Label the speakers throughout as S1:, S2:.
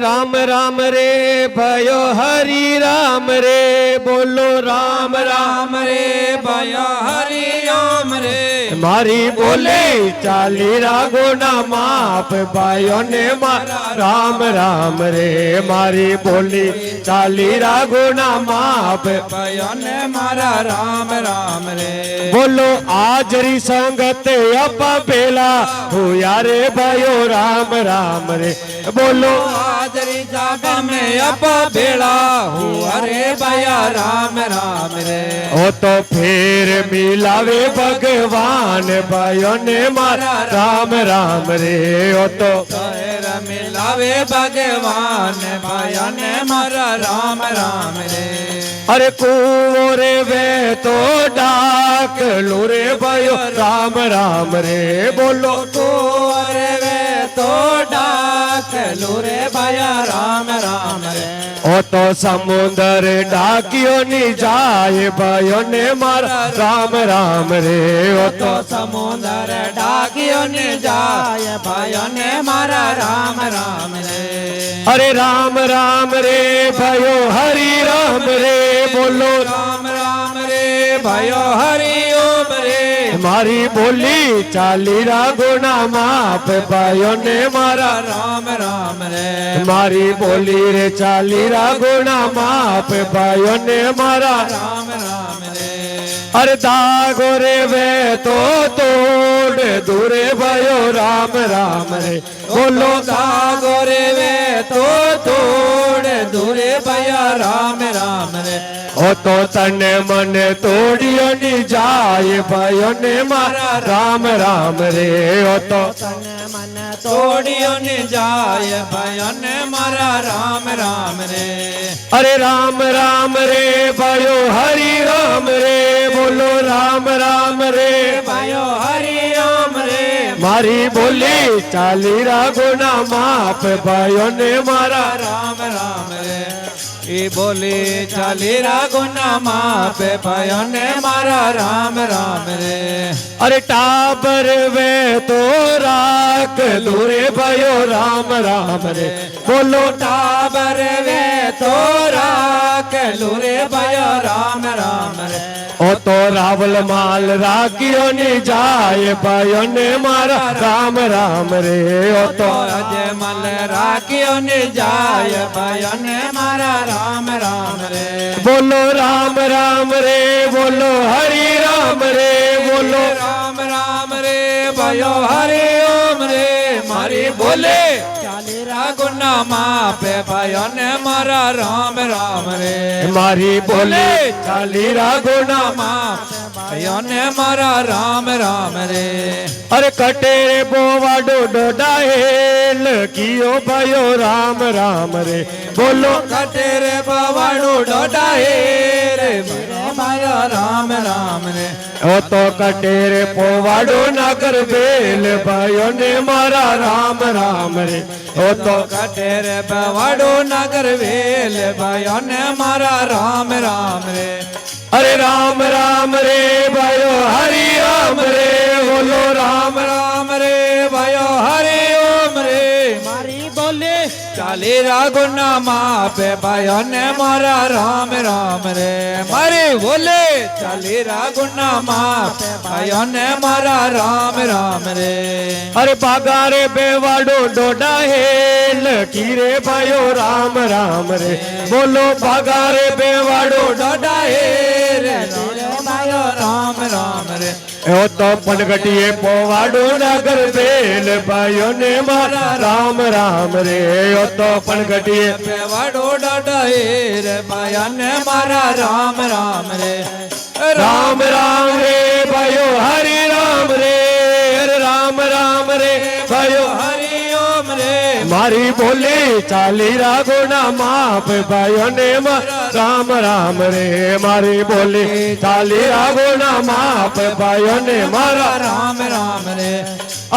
S1: राम राम रे भयो हरि राम रे बोलो राम राम रे
S2: भयो हरि राम रे
S1: मारी बोले चाली रागो ना माप भाइयों ने राम राम रे मारी बोली चाली रागो ना माप
S2: भयो ने मारा राम राम रे
S1: बोलो आजरी संगत अप बेला हो यारे भयो राम राम रे बोलो
S2: हाजरी जाबा में अप बेड़ा हुआ रे भया राम राम रे
S1: ओ तो फिर मिलावे भगवान भाइयों ने मारा राम राम रे ओ तो
S2: फिर मिलावे भगवान भया ने मारा राम राम रे
S1: अरे कुंवरे वे तो डाक लो रे भयो राम राम रे बोलो
S2: तो अरे वे तो डाक लो रे भया राम राम रे
S1: ओ तो समुंदर डाकियो नी जाए भयो ने मारा राम राम रे ओ तो
S2: समुंदर डाकियो ने जाए भयो ने मारा राम राम रे
S1: अरे राम राम रे भयो हरि राम रे बोलो
S2: राम राम रे भयो हरि ओम रे
S1: मारी बोली चाली रागुना माप भयो ने मारा
S2: राम राम रे
S1: मारी बोली रे चाली रागुना माप भयो ने मारा
S2: राम राम रे
S1: अरे दागो रे वे तो तोड़ दूरे भयो राम राम रे बोलो
S2: दागो रे वे तो तोड़ दूरे भया राम राम रे
S1: ओ तो तन मन तोड़ियो नी जाए भयो ने मारा राम राम रे ओ तो
S2: तन मन तोड़ियो ने जाए भयो ने मारा राम राम रे
S1: अरे राम राम रे भयो हरि राम रे बोलो राम राम रे
S2: भयो हरि राम रे
S1: मारी बोली चाली रागुना माप भयो ने मारा
S2: राम राम रे ए बोले चाली रागुना मापे भयो ने मारा राम राम रे
S1: अरे टाबर वे तो राख दूरे भयो राम राम रे बोलो
S2: टाबर वे तो राख लूरे भयो राम राम रे
S1: ओ तो रावल माल राखियो नी जाए भयो ने मारा राम राम रे ओ तो
S2: अजय मल राखियो ने जाय भयो ने मारा राम राम रे
S1: बोलो राम राम रे बोलो हरि राम रे बोलो
S2: राम राम रे भयो हरि ओम रे मारी बोले चाली रागुना मापे भयो ने मारा राम राम रे
S1: मारी बोले
S2: चाली रागुना मापे भयो ने मारा राम राम रे
S1: अरे कटेरे बोवाडो डोडाहेल कियो भयो राम राम रे बोलो
S2: कटेरे पवाड़ू डोडाहे रे भयो राम राम रे
S1: ओ तो कटेरे पोवाडो नगर बेल भयो ने मारा राम राम रे ओ तो
S2: कटेरे पवाड़ू नगर वेल भयो ने मारा राम राम रे
S1: अरे राम राम रे भयो हरि राम रे बोलो राम
S2: राम रे भयो हरि ओम रे मारी बोले चाली रागुना मापे भयो ने मारा राम राम रे मारी बोले चाली रागुना मापे भयो ने मारा राम राम रे
S1: अरे बागारे बेवाडो डोडा हेल कीरे भयो राम राम रे बोलो बागारे बेवाडो
S2: डोडा हे रे भयो राम राम रे
S1: ओ तो पनगटिए पोवाडो नगर बेल भयो ने मारा राम राम रे ओ तो पनगटिए
S2: पेवाडो डोडा हे रे भयो ने मारा राम राम रे
S1: राम राम रे भयो हरि राम रे अरे राम राम रे भयो
S2: हरि ओम रे
S1: मारी बोले चाली रागुना माप भयो ने राम राम रे मारी बोले चाली रागुना माप भयो ने मारा
S2: राम राम रे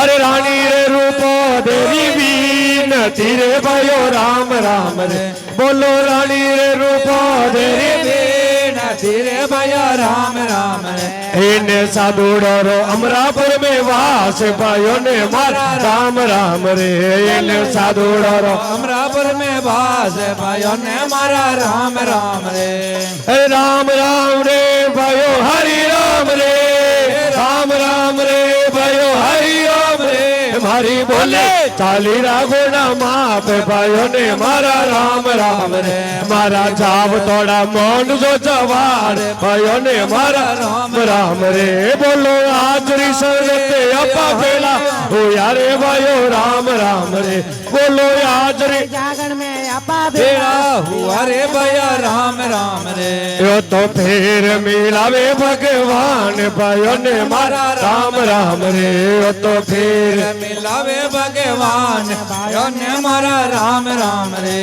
S1: अरे रानी रे रूपो देवी बीन तीरे भयो राम राम रे बोलो रानी रे रूपो देवी
S2: बीन ધીરે ભાઈઓ રામ રામ રે
S1: એને સાધુડો રો અમરાપુર में वास भाइयों ने मारा राम राम रे એને સાધુડો રો
S2: અમરાપુર में वास भाइयों ने मारा राम राम रे
S1: राम राम रे भाइयो हरि राम रे राम राम रे भाइयो हरि राम रे मारी बोले चाली रागोना माप भाइयों ने मारा राम राम रे मारा जाव तोड़ा मोन जो जवार भाइयों ने मारा राम राम रे बोलो आजरी संगते अपा फेला ओ यारे भाइयो राम राम रे बोलो आजरी
S3: जागरण में अपा
S2: बेड़ा हुआ रे भैया राम राम रे
S1: यो तो फिर मिलावे भगवान भाइयों ने मारा राम राम रे यो तो फिर
S2: मिलावे भगवान भाइयों ने मारा राम राम रे